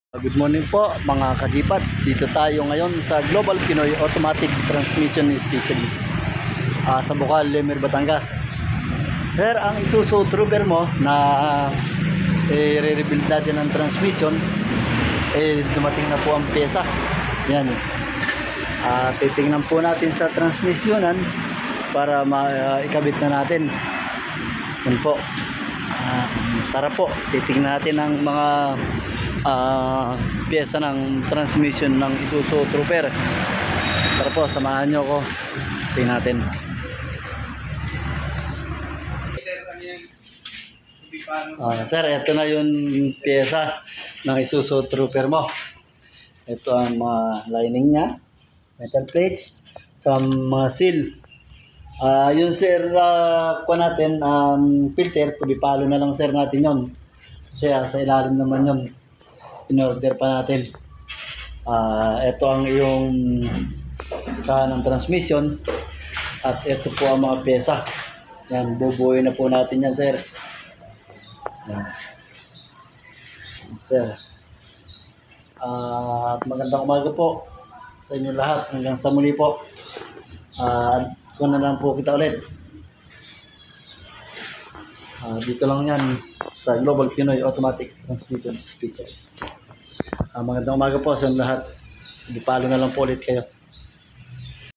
Good morning po mga kajipats. Dito tayo ngayon sa Global Pinoy Automatic Transmission Specialist sa Bukal, Lemer, Batangas. Sir, ang Isuzu Trooper mo na re-rebuild natin ng transmission, dumating na po ang pyesa. Yan. Titingnan po natin sa transmissionan para ikabit na natin. Yan po. Tara po, titingnan natin ang mga pyesa ng transmission ng Isuzu Trooper. Tara po, samahan nyo ko. Tingnan natin. Sir, ito na yung pyesa ng Isuzu Trooper mo. Ito ang mga lining nya, metal plates, sa mga seal. Yun sir, kuha natin, filter, pabipalo na lang sir natin yon. Kasi sa ilalim naman yon, in-order pa natin. Ito ang iyong ng transmission. At ito po ang mga pyesa. Yan, bubuoy na po natin yan sir. Yan. Sir. At magandang umaga po sa inyo lahat. Hanggang sa muli po. Kung na lang po kita ulit. Dito lang yan sa Global Pinoy Automatic Transmission Specialist. Magandang umaga po sa inyo lahat. Di palo na lang po ulit kayo.